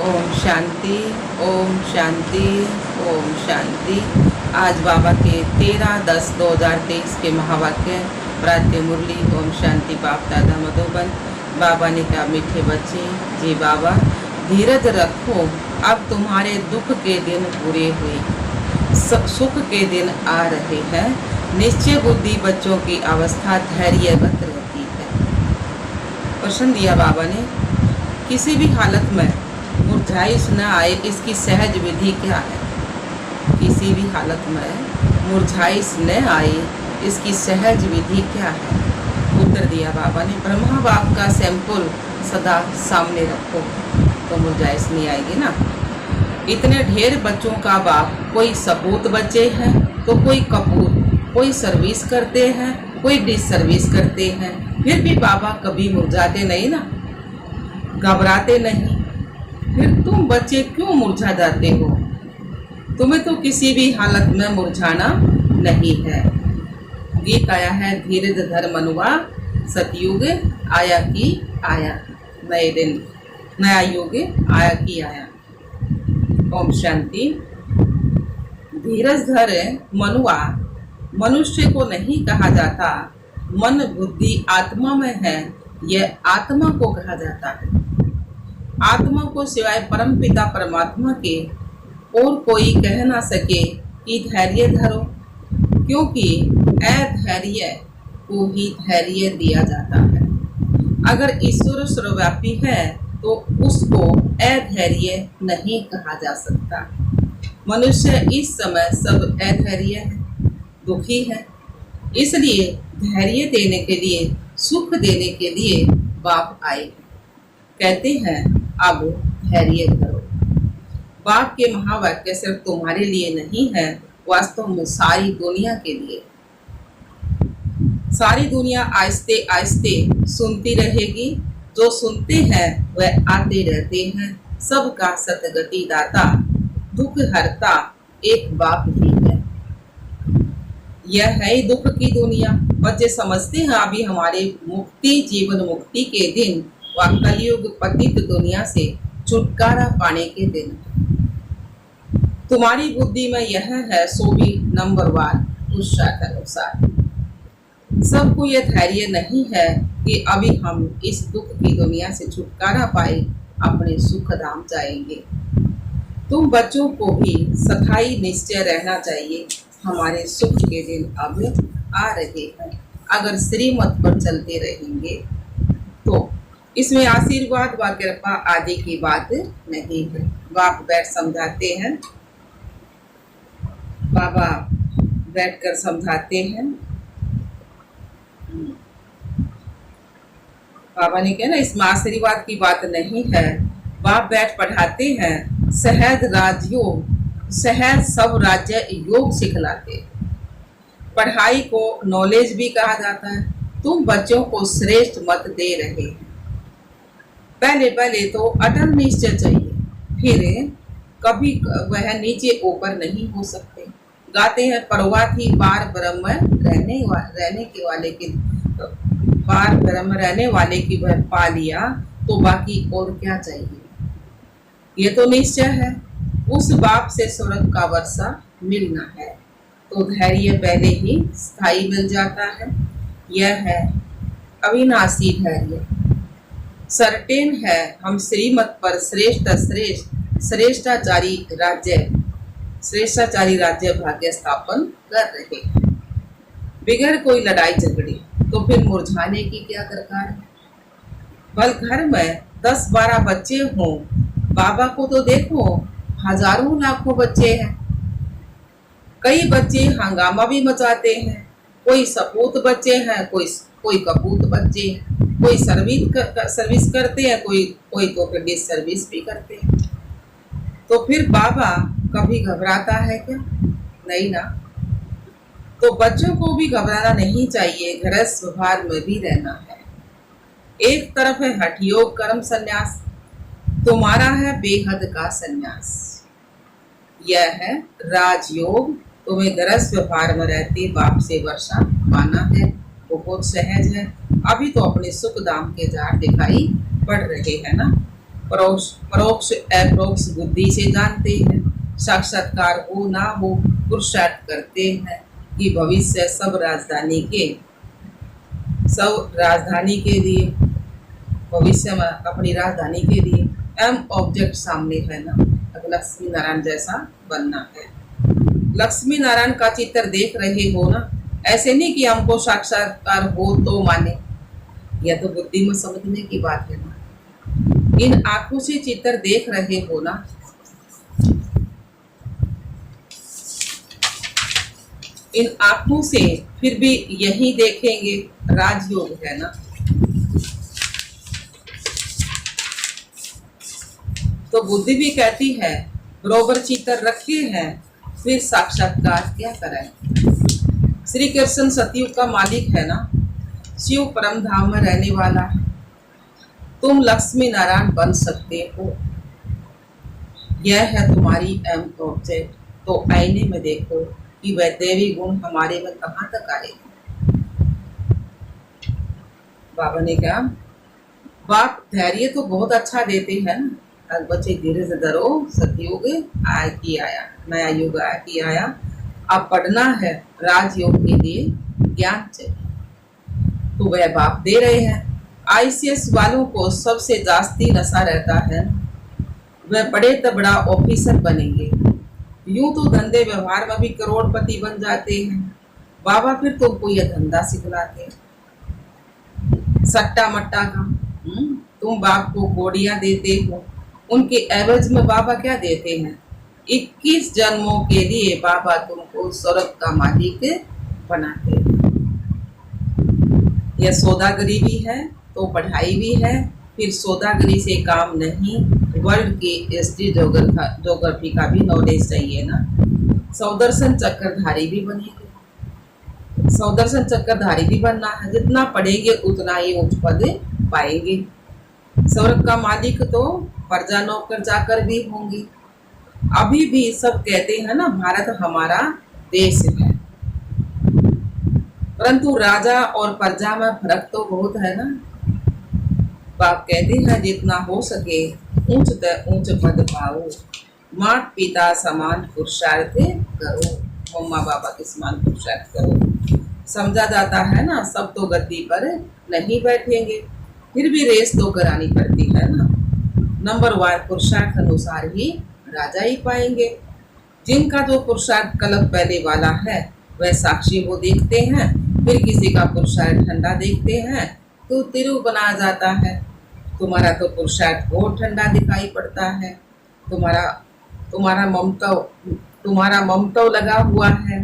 ओम शांति, ओम शांति, ओम शांति। आज बाबा के 13-10-2023 के महावाक्य प्रातः मुरली। ओम शांति। बाप दादा मधुबन। बाबा ने कहा, मीठे बच्चे, जी बाबा धीरज रखो, अब तुम्हारे दुख के दिन पूरे हुए, सुख के दिन आ रहे हैं। निश्चय बुद्धि बच्चों की अवस्था धैर्यवत रहती है। प्रश्न दिया बाबा ने, किसी भी हालत में मुरझाइश न आए, इसकी सहज विधि क्या है? किसी भी हालत में मुरझाइश न आए, इसकी सहज विधि क्या है? उत्तर दिया बाबा ने, ब्रह्मा बाप का सैंपल सदा सामने रखो तो मुरझाइश नहीं आएगी ना। इतने ढेर बच्चों का बाप, कोई सपूत बच्चे हैं तो कोई कपूत, कोई सर्विस करते हैं, कोई डिस सर्विस करते हैं, फिर भी बाबा कभी मुरझाते नहीं ना, घबराते नहीं। फिर तुम बच्चे क्यों मुरझा जाते हो? तुम्हें तो किसी भी हालत में मुरझाना नहीं है। गीत आया है, धीरज धर मनुआ, सतयुग आया की आया, नए दिन नया युग आया की आया। ओम शांति। धीरज धर मनुआ मनुष्य को नहीं कहा जाता, मन बुद्धि आत्मा में है, यह आत्मा को कहा जाता है। आत्मा को सिवाय परम पिता परमात्मा के और कोई कह ना सके कि धैर्य धरो, क्योंकि अधैर्य को ही धैर्य दिया जाता है। अगर ईश्वर सर्वव्यापी है तो उसको अधैर्य नहीं कहा जा सकता। मनुष्य इस समय सब अधैर्य है, दुखी है, इसलिए धैर्य देने के लिए, सुख देने के लिए बाप आए। कहते हैं, अब धैर्य धरो। बाप के महावाक्य सिर्फ तुम्हारे लिए नहीं है, वास्तव में सारी दुनिया के लिए। सारी दुनिया आहिस्ते आहिस्ते सुनती रहेगी। जो सुनते हैं वह आते रहते हैं। सबका सतगति दाता, दुख हरता एक बाप ही है। यह है दुख की दुनिया। बच्चे समझते हैं अभी हमारे मुक्ति, जीवन मुक्ति के दिन व कलयुग पतित दुनिया से छुटकारा पाने के दिन। तुम्हारी बुद्धि में यह है, सो भी नंबरवार उत्साह अनुसार। सबको यह धैर्य नहीं है कि अभी हम इस दुख की दुनिया से छुटकारा पाए अपने सुख धाम जाएंगे। तुम बच्चों को भी सखाई निश्चय रहना चाहिए, हमारे सुख के दिन अब आ रहे हैं। अगर श्रीमत पर चलते रहेंगे तो इसमें आशीर्वाद व कृपा आदि की बात नहीं है। बाप बैठ समझाते हैं, बाबा बैठकर समझाते हैं। बाबा ने कहा ना, इसमें आशीर्वाद की बात नहीं है। बाप बैठ पढ़ाते हैं, सहज राजयोग, सहज सब राज्य योग सिखलाते। पढ़ाई को नॉलेज भी कहा जाता है। तुम बच्चों को श्रेष्ठ मत दे रहे हैं। पहले तो अटल निश्चय चाहिए, फिर कभी वह नीचे ऊपर नहीं हो सकते। गाते हैं, परवाह थी बार ब्रह्म रहने वाले की वह पा लिया, तो बाकी और क्या चाहिए? ये तो निश्चय है, उस बाप से स्वर्ग का वर्षा मिलना है, तो धैर्य पहले ही स्थायी मिल जाता है। यह है अविनाशी धैर्य। सर्टेन है, हम श्रीमत पर श्रेष्ठाचारी राज्य भाग्य स्थापन कर रहे हैं, बिगड़ कोई लड़ाई झगड़ी। तो फिर मुरझाने की क्या दरकार है? भल घर में 10-12 बच्चे हों, बाबा को तो देखो, हजारों लाखों बच्चे हैं। कई बच्चे हंगामा भी मचाते हैं। कोई सपूत बच्चे हैं, कोई कपूत बच्चे हैं, कोई सर्विस करते हैं, कोई तो फिर डिस सर्विस भी करते हैं। तो फिर बाबा कभी घबराता है क्या? नहीं ना। तो बच्चों को भी घबराना नहीं चाहिए, गृहस्थ व्यवहार में भी रहना है। एक तरफ है हठ योग कर्म संन्यास, तुम्हारा है बेहद का संन्यास। यह है राजयोग, तुम्हें गृहस्थ व्यवहार में रहते बाप से वर्षा पाना है, बहुत सहज है। अभी तो अपने सुख धाम के जार दिखाई पड़ रहे हैं ना। परोक्ष परोक्ष अप्रोक्ष बुद्धि से जानते हैं, साक्षात्कार हो ना हो पुरुषार्थ करते हैं कि भविष्य सब राजधानी के लिए, भविष्य में अपनी राजधानी के लिए एम ऑब्जेक्ट सामने है ना, अब लक्ष्मी नारायण जैसा बनना है। लक्ष्मी नारायण का चित्र देख रहे हो ना, ऐसे नहीं कि हमको साक्षात्कार हो तो माने, यह तो बुद्धि में समझने की बात है ना। इन आंखों से चित्र देख रहे हो ना, इन आंखों से फिर भी यही देखेंगे, राजयोग है ना। तो बुद्धि भी कहती है बरोबर चित्र रखे हैं, फिर साक्षात्कार क्या करें। श्री कृष्ण सतयुग का मालिक है ना, शिव परम धाम में रहने वाला है। तुम लक्ष्मी नारायण बन सकते हो, यह है तुम्हारी एम ऑब्जेक्ट। तो आईने में देखो कि वह देवी गुण हमारे में कहाँ तक आएगी। बाबा ने कहा, बाप धैर्य तो बहुत अच्छा देते हैं ना, अब बच्चे धीरे से डरो, सतयुग आया कि आया, नया युग आया कि आया। अब पढ़ना है राजयोग के लिए ज्ञान चाहिए, तो वह बाप दे रहे हैं। आईसीएस वालों को सबसे जास्ती नशा रहता है, वह बड़े तो बड़ा ऑफिसर बनेंगे, यूं तो धंधे व्यवहार में भी करोड़पति बन जाते हैं। बाबा फिर तुमको यह धंधा सिखलाते, सट्टा मट्टा का। तुम बाप को कोड़ियां देते हो, उनके एवज में बाबा क्या देते हैं, 21 जन्मों के लिए बाबा तुमको स्वर्ग का मालिक बनाते हैं। यह सौदागरी भी है तो पढ़ाई भी है, फिर सौदागरी से काम नहीं, वर्ल्ड की हिस्ट्री ज्योग्राफी का भी नॉलेज चाहिए ना। सौदर्शन चक्रधारी भी बनेंगे, सौदर्शन चक्रधारी भी बनना है। जितना पढ़ेंगे उतना ही उच्च पद पाएंगे। स्वर्ग का मालिक तो प्रजा नौकर जाकर भी होंगे। अभी भी सब कहते हैं ना भारत हमारा देश है, परंतु राजा और प्रजा में फर्क तो बहुत है ना। बाप कहते हैं जितना हो सके ऊंच से ऊंच पद पाओ, माता पिता समान पुरुषार्थ करो, मम्मा बाबा के समान पुरुषार्थ करो। समझा जाता है ना, सब तो गद्दी पर नहीं बैठेंगे, फिर भी रेस तो करानी पड़ती है ना। नंबर वार पुरुषार्थ अनुसार ही राजा ही पाएंगे। जिनका जो पुरुषार्थ कलप पहले वाला है वह साक्षी वो देखते हैं, फिर किसी का पुरुषार्थ ठंडा देखते हैं तो तिरु बना जाता है। तुम्हारा तो पुरुषार्थ बहुत ठंडा दिखाई पड़ता है, तुम्हारा ममतव लगा हुआ है।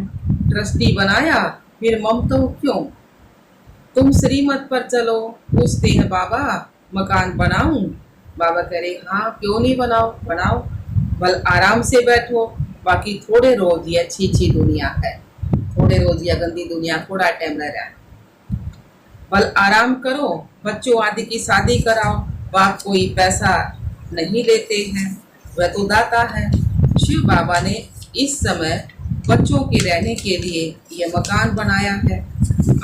ट्रस्टी बनाया फिर ममतव क्यों। तुम श्रीमत पर चलो, पूछते हैं बाबा मकान बनाऊं, बाबा कह रहे हाँ क्यों नहीं बनाओ, बल आराम से बैठो, बाकी थोड़े रोज ये अच्छी दुनिया है, थोड़े रोज या गंदी दुनिया, थोड़ा टाइम रह रहा है, बल आराम करो, बच्चों आदि की शादी कराओ। बाप कोई पैसा नहीं लेते हैं, वह तो दाता है। शिव बाबा ने इस समय बच्चों के रहने के लिए यह मकान बनाया है,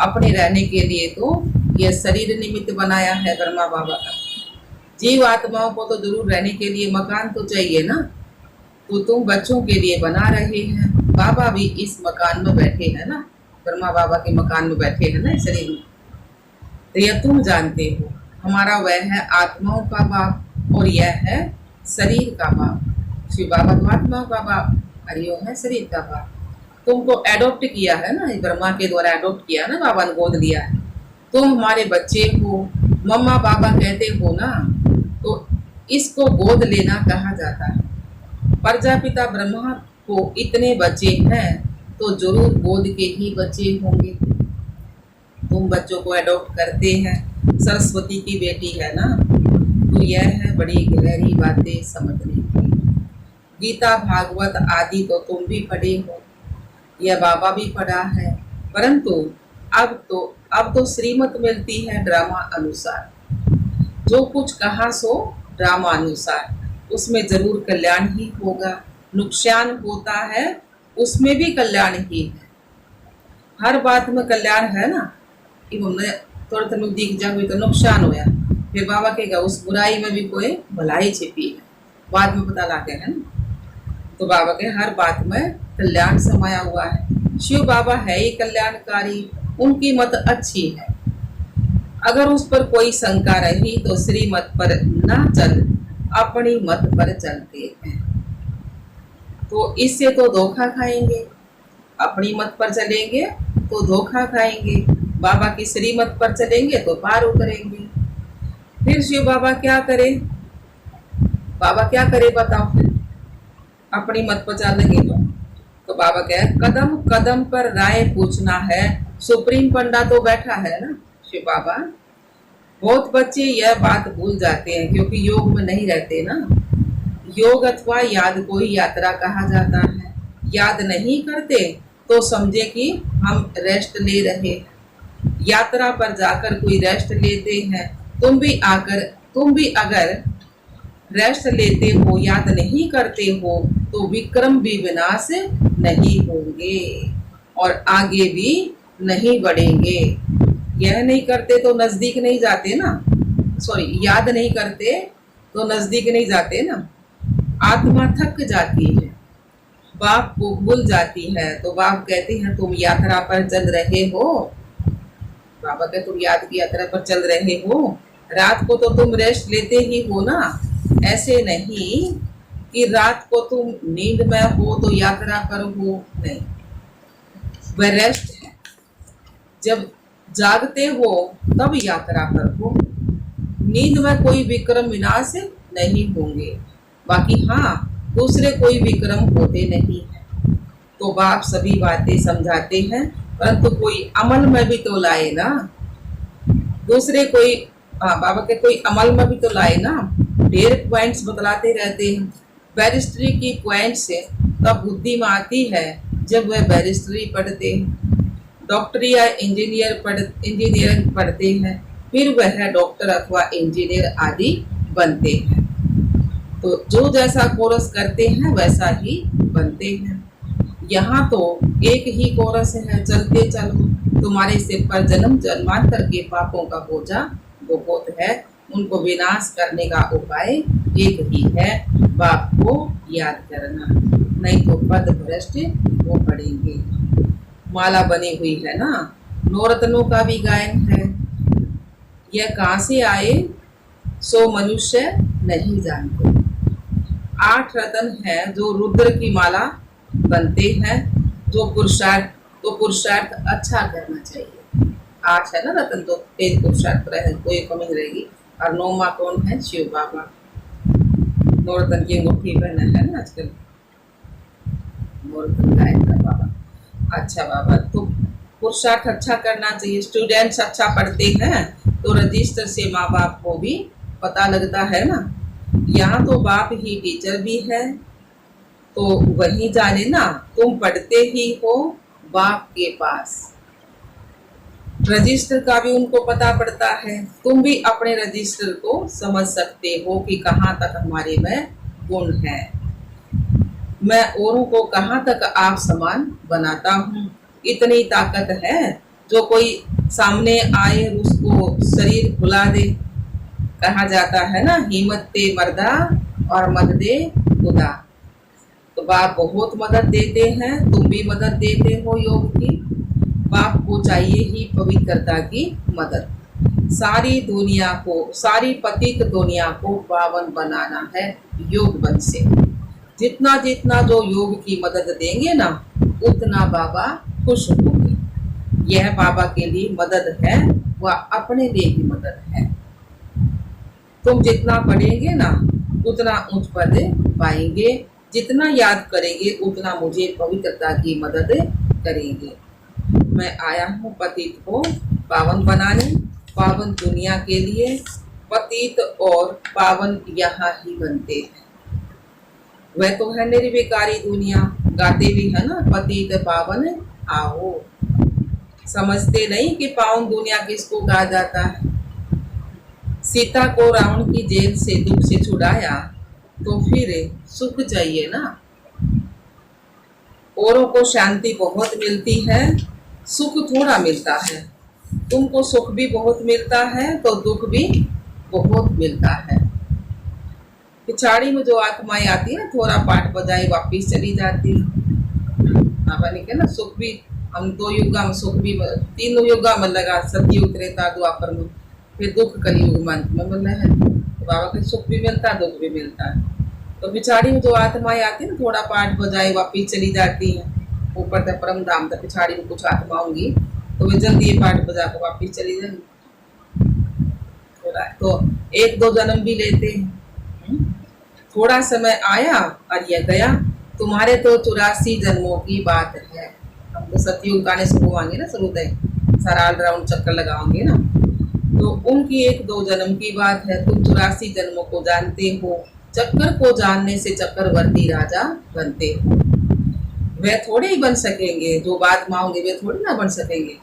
अपने रहने के लिए तो यह शरीर निमित्त बनाया है ब्रह्मा बाबा का। जीव आत्माओं को तो जरूर रहने के लिए मकान तो चाहिए ना, तो तुम बच्चों के लिए बना रहे हैं। बाबा भी इस मकान में बैठे हैं ना, ब्रह्मा बाबा के मकान में बैठे हैं ना शरीर में। तो यह तुम जानते हो, हमारा वह है आत्माओं का बाप और यह है शरीर का बाप। शिव बाबा तो आत्माओं का बाप और यह है शरीर का बाप। तुमको एडॉप्ट किया है ना, ब्रह्मा के द्वारा एडॉप्ट किया ना, बाबा ने गोद लिया है। तुम हमारे बच्चे हो, मम्मा बाबा कहते हो ना, तो इसको गोद लेना कहा जाता है। प्रजापिता ब्रह्मा को इतने बच्चे हैं तो जरूर गोद के ही बच्चे होंगे। तुम बच्चों को एडॉप्ट करते हैं, सरस्वती की बेटी है ना, तो यह है बड़ी गहरी बातें समझने की। गीता भागवत आदि तो तुम भी पढ़े हो, यह बाबा भी पढ़ा है, परंतु अब तो श्रीमत मिलती है ड्रामा अनुसार। जो कुछ कहा सो ड्रामा अनुसार, उसमें जरूर कल्याण ही होगा। नुकसान होता है उसमें भी कल्याण ही है, हर बात में कल्याण है ना। कि हमने थोड़ा दिख जाए तो नुकसान होया, फिर बाबा कहेगा उस बुराई में भी कोई भलाई छिपी है, बाद में पता लागे है ना। तो बाबा के हर बात में कल्याण समाया हुआ है। शिव बाबा है ही कल्याणकारी, उनकी मत अच्छी है। अगर उस पर कोई शंका रही तो श्री मत पर ना चल, अपनी मत पर चलते हैं। तो इससे तो धोखा खाएंगे, अपनी मत पर चलेंगे तो धोखा खाएंगे, बाबा की श्री मत पर चलेंगे तो पार उतरेंगे। फिर शिव बाबा क्या करे, बाबा क्या करे बताओ फिर, अपनी मत पर चलेंगे तो बाबा कहे कदम कदम पर राय पूछना है, सुप्रीम पंडा तो बैठा है ना शिव बाबा। बहुत बच्चे यह बात भूल जाते हैं क्योंकि योग में नहीं रहते ना। योग अथवा याद को ही यात्रा कहा जाता है। याद नहीं करते तो समझे कि हम रेस्ट ले रहे हैं। यात्रा पर जाकर कोई रेस्ट लेते हैं, तुम भी अगर रेस्ट लेते हो, याद नहीं करते हो तो विक्रम भी विनाश नहीं होंगे और आगे भी नहीं बढ़ेंगे। यह नहीं करते तो नजदीक नहीं जाते ना, सॉरी याद नहीं करते तो नजदीक नहीं जाते ना। आत्मा थक जाती है, बाप को भूल जाती है, तो बाप कहते हैं तुम यात्रा पर चल रहे हो। बाबा कहते तुम याद की यात्रा पर चल रहे हो, रात को तो तुम रेस्ट लेते ही हो ना। ऐसे नहीं कि रात को तुम नींद में हो तो यात्रा करो, नहीं, वह रेस्ट है। जब जागते हो तब यात्रा करो। नींद में कोई विक्रम विनाश नहीं होंगे, बाकी हाँ दूसरे कोई विक्रम होते नहीं है। तो बाप सभी बातें समझाते हैं, परंतु कोई अमल में भी तो लाए ना। दूसरे कोई बाबा के कोई अमल में भी तो लाए ना। ढेर पॉइंट्स बतलाते रहते हैं। बैरिस्ट्री की पॉइंट्स से तब बुद्धि में आती है जब वह बैरिस्ट्री पढ़ते हैं, डॉक्टरी या इंजीनियरिंग पढ़ते हैं, फिर वह डॉक्टर अथवा इंजीनियर आदि बनते हैं। तो जो जैसा कोर्स करते हैं वैसा ही बनते हैं। यहाँ तो एक ही कोर्स है, चलते चलो, तुम्हारे सिर पर जन्म जन्मांतर के पापों का बोझा बहुत है, उनको विनाश करने का उपाय एक ही है, बाप को याद करना, नहीं तो पद भ्रष्ट हो पड़ेंगे। माला बनी हुई है ना, नवरत्नों का भी गायन है। यह कहाँ से आए सो मनुष्य नहीं जानते। 8 रत्न है जो रुद्र की माला बनते हैं, जो पुरुषार्थ अच्छा करना चाहिए। 8 है ना रत्न, तो तेज पुरुषार्थ रहे, कोई कमी नहीं रहेगी। और 9वां कौन है, शिव बाबा। नवरत्न की अंगूठी पहना है ना आजकल, नवरत्न गायन का बाबा। अच्छा बाबा, तो पुरुषार्थ अच्छा करना चाहिए। स्टूडेंट्स अच्छा पढ़ते हैं तो रजिस्टर से माँ बाप को भी पता लगता है ना। यहाँ तो बाप ही टीचर भी है, तो वही जाने ना, तुम पढ़ते ही हो बाप के पास, रजिस्टर का भी उनको पता पड़ता है। तुम भी अपने रजिस्टर को समझ सकते हो कि कहाँ तक हमारे में गुण है, मैं औरों को कहाँ तक आप समान बनाता हूँ। इतनी ताकत है, जो कोई सामने आए उसको शरीर खुला दे। कहा जाता है ना, हिम्मत ते मर्दा और मदद दे खुदा। तो बाप बहुत मदद देते हैं, तुम भी मदद देते हो योग की। बाप को चाहिए ही पवित्रता की मदद। सारी दुनिया को, सारी पतित दुनिया को पावन बनाना है योग बल से। जितना जितना जो योग की मदद देंगे ना, उतना बाबा खुश होंगे। यह बाबा के लिए मदद है, वह अपने लिए भी मदद है। तुम जितना पढ़ेंगे ना, उतना उच्च पद पाएंगे। जितना याद करेंगे उतना मुझे पवित्रता की मदद करेंगे। मैं आया हूँ पतित को पावन बनाने, पावन दुनिया के लिए। पतित और पावन यहाँ ही बनते हैं। वह तो है निर्विकारी दुनिया, गाते भी है ना, पतित पावन आओ। समझते नहीं कि पावन दुनिया किसको कहा जाता है। सीता को रावण की जेल से दुख से छुड़ाया, तो फिर सुख चाहिए ना। औरों को शांति बहुत मिलती है, सुख थोड़ा मिलता है। तुमको सुख भी बहुत मिलता है तो दुख भी बहुत मिलता है। पिछाड़ी में जो आत्माएं आती है ना, थोड़ा पाठ बजाए वापिस चली जाती है। बाबा ने कहा ना, सुख भी हम दो युगा में, सुख भी तीन युगा में लगा, सतयुग त्रेता द्वापर में, फिर दुख कलयुग में अंत में मिल है। तो बाबा के सुख भी मिलता है, दुख भी मिलता है। तो पिछाड़ी में जो आत्माएं आती है ना, थोड़ा पाठ बजाए वापिस चली जाती है ऊपर तक परम धाम तक। पिछाड़ी में कुछ आत्मा होंगी तो वे जल्दी ये पाठ बजा कर वापिस चली जाएंगी। तो एक दो जन्म भी लेते हैं। थोड़ा समय आया और यह गया, तुम्हारे तो 84 जन्मों की बात है। हम तो सतयुग गाने शुरू होंगे ना, शुरूते सारा राउंड चक्कर लगाओगे ना, तो उनकी एक दो जन्म की बात है। तुम 84 जन्मों को जानते हो, चक्कर को जानने से चक्रवर्ती राजा बनते हो। वे थोड़े ही बन सकेंगे, जो बात मांगोगे वे थोड़े ना बन सकेंगे।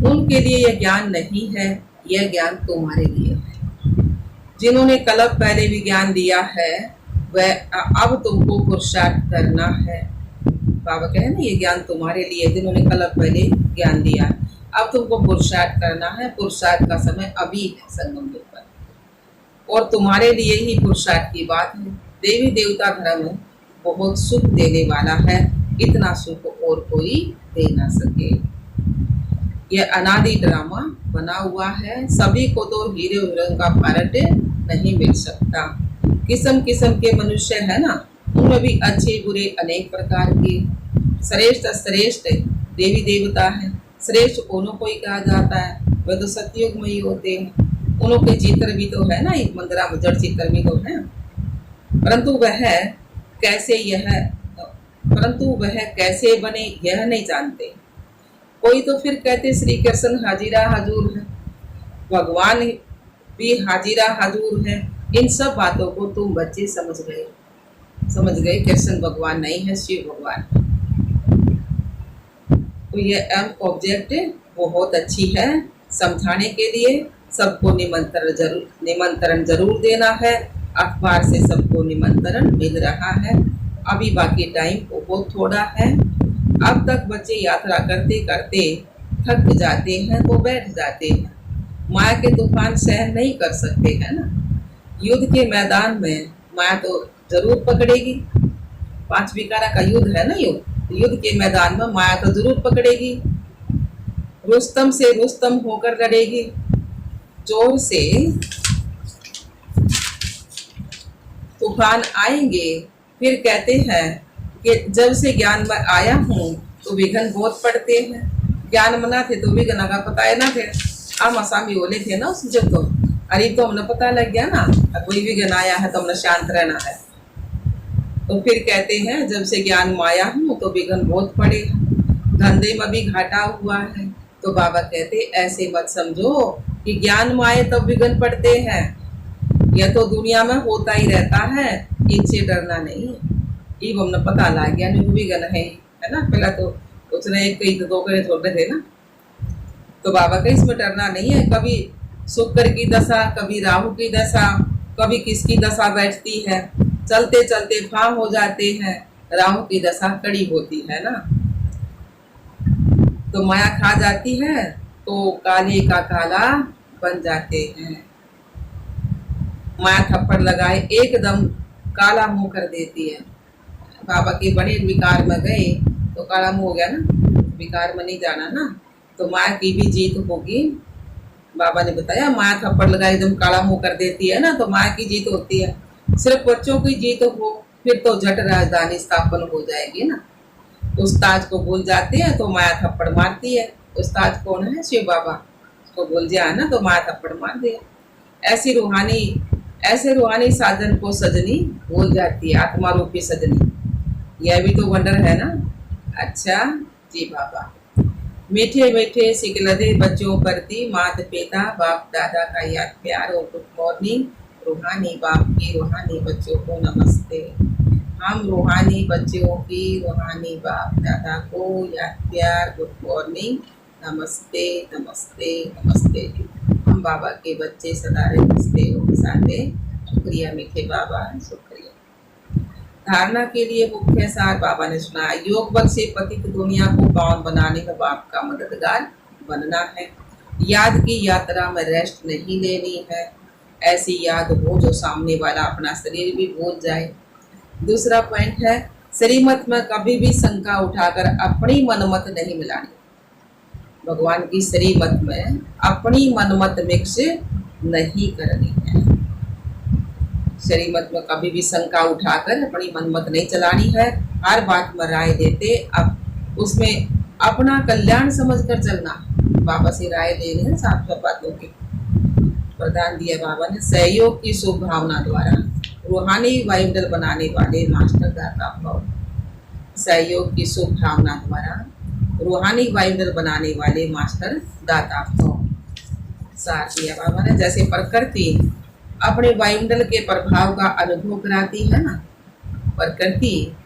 उनके लिए यह ज्ञान नहीं है, यह ज्ञान तुम्हारे लिए है। जिन्होंने कल्प पहले भी ज्ञान दिया है, वह अब तुमको पुरुषार्थ करना है। बाबा कहे ना, ये ज्ञान तुम्हारे लिए, जिन्होंने कल्प पहले ज्ञान दिया, अब तुमको पुरुषार्थ करना है। पुरुषार्थ का समय अभी है संगम युग पर, और तुम्हारे लिए ही पुरुषार्थ की बात है। देवी देवता धर्म बहुत सुख देने वाला है, इतना सुख और कोई दे ना सके। यह अनादि ड्रामा बना हुआ है, सभी को तो हीरे हीरोइन का पार्ट नहीं मिल सकता। किस्म किस्म के मनुष्य है ना, उनमें भी अच्छे बुरे अनेक प्रकार के। श्रेष्ठ श्रेष्ठ देवी देवता है, श्रेष्ठ उन्हों को ही कहा जाता है, वह तो सतयुग में ही होते हैं। उन्हों के चित्र भी तो है ना, एक मंदिरा में जड़ चित्र भी तो है, परंतु वह कैसे बने यह नहीं जानते। कोई तो फिर कहते श्री कृष्ण हाजिरा हजूर है, भगवान भी हाजिरा हजूर है। इन सब बातों को तुम बच्चे समझ गए कृष्ण भगवान नहीं है, शिव भगवान। तो ये ऑब्जेक्ट बहुत अच्छी है समझाने के लिए। सबको निमंत्रण जरूर देना है। अखबार से सबको निमंत्रण मिल रहा है। अभी बाकी टाइम बहुत थोड़ा है। अब तक बच्चे यात्रा करते करते थक जाते हैं तो बैठ जाते हैं, माया के तूफान सहन नहीं कर सकते है ना। युद्ध के मैदान में माया तो जरूर पकड़ेगी। 5 विकारा का युद्ध है ना, युद्ध के मैदान में माया तो जरूर पकड़ेगी। रुस्तम से रुस्तम होकर लड़ेगी, जोर से तूफान आएंगे। फिर कहते हैं कि जब से ज्ञान में आया हूँ तो विघ्न बहुत पड़ते हैं। ज्ञान मना थे तो विघ्न का पता है ना थे। हम असामी बोले थे ना उस जब, तो अरे तो हमने पता लग गया ना, कोई विघ्न आया है तो हमने शांत रहना है। तो फिर कहते हैं जब से ज्ञान में आया हूँ तो विघ्न बहुत पड़े, धंधे में भी घाटा हुआ है। तो बाबा कहते ऐसे मत समझो कि ज्ञान में आए तब विघ्न पड़ते हैं, यह तो दुनिया में होता ही रहता है, इनसे डरना नहीं है। ये हमने पता लग गया नहीं विघ्न है ना। पहला तो उसने एक कई दो करे छोड़े थे ना, तो बाबा का इसमें डरना नहीं है। कभी शुक्र की दशा, कभी राहु की दशा, कभी किसकी दशा बैठती है, चलते चलते फां हो जाते हैं। राहु की दशा कड़ी होती है ना, तो माया खा जाती है तो काले का काला बन जाते हैं। माया थप्पड़ लगाए एकदम काला मुंह कर देती है। बाबा के बड़े विकार में गए तो काला मुंह हो गया ना, विकार में नहीं जाना ना, तो माया की भी जीत होगी। बाबा ने बताया माया थप्पड़ लगाए एकदम काला मुंह कर देती है ना, तो माया की जीत होती है। सिर्फ बच्चों की जीत हो फिर तो झट राजधानी स्थापन हो जाएगी ना। उस्ताद को भूल जाते हैं तो माया थप्पड़ मारती है। उस्ताद कौन है? शिव बाबा। उसको भूल जाए ना तो माया थप्पड़ मार दे। ऐसे रूहानी साधन को सजनी भूल जाती है, आत्मा रूपी सजनी। यह भी तो वंडर है ना। अच्छा जी बाबा। मीठे मीठे सिकलदे बच्चों प्रति माता पिता बाप दादा का याद प्यार और गुड मॉर्निंग। रूहानी बाप की रूहानी बच्चों को नमस्ते। हम रूहानी बच्चों की रूहानी बाप दादा को याद प्यार गुड मॉर्निंग, नमस्ते नमस्ते नमस्ते। हम बाबा के बच्चे सदा नमस्ते साथे। शुक्रिया मीठे बाबा, शुक्रिया। धारणा के लिए मुख्य सार बाबा ने सुना, योग बल से पतित दुनिया को पावन बनाने में बाप का मददगार बनना है। याद की यात्रा में रेस्ट नहीं लेनी है। ऐसी याद हो जो सामने वाला अपना शरीर भी भूल जाए। दूसरा पॉइंट है, श्रीमत में कभी भी शंका उठाकर अपनी मनमत नहीं मिलानी। भगवान की श्रीमत में अपनी मनमत मिक्स नहीं करनी है। श्रीमत में कभी भी शंका उठाकर अपनी मनमत नहीं चलानी है। हर बात में राय देते अब उसमें अपना कल्याण समझकर चलना। बाबा से राय ले रहे हैं साफ साफ बातों की। वरदान दिया बाबा ने, सहयोग की शुभ भावना द्वारा रूहानी वायुमंडल बनाने वाले मास्टर दाता भव। सहयोग की शुभ भावना द्वारा रूहानी वायुमंडल बनाने वाले मास्टर दाता भव। साथ दिया बाबा ने, जैसे प्रकृति अपने वायुमंडल के प्रभाव का अनुभव कराती है ना, प्रकृति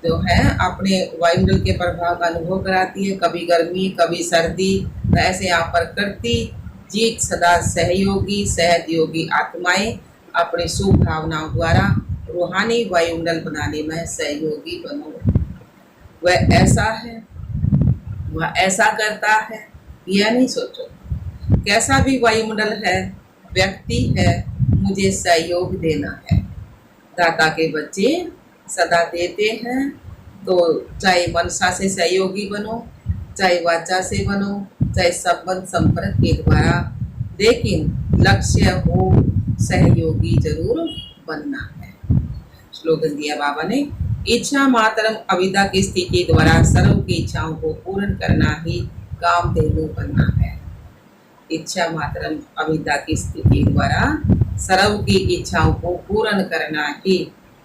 जो है अपने वायुमंडल के प्रभाव का अनुभव कराती है, कभी गर्मी कभी सर्दी, वैसे आप प्रकृति जीत सदा सहयोगी सहयोगी आत्माएं अपनी शुभ भावनाओं द्वारा रूहानी वायुमंडल बनाने में सहयोगी बनो। वह ऐसा है, वह ऐसा करता है, यह नहीं सोचो। कैसा भी वायुमंडल है, व्यक्ति है, मुझे सहयोग देना है। दाता के बच्चे सदा देते हैं, तो चाहे मनसा से सहयोगी बनो, चाहे वाचा से बनो, चाहे संबंध संपर्क के द्वारा, लेकिन लक्ष्य हो सहयोगी जरूर बनना है। स्लोगन दिया बाबा ने, इच्छा मात्रम अविद्या की स्थिति द्वारा सर्व की इच्छाओं को पूर्ण करना ही कामधेनु बनना है। इच्छा मात्रम अविद्या की स्थिति द्वारा सर्व की इच्छाओं को पूर्ण करना ही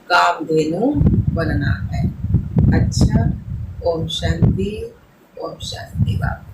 कामधेनु बनना है। अच्छा, ओम शांति बाबा।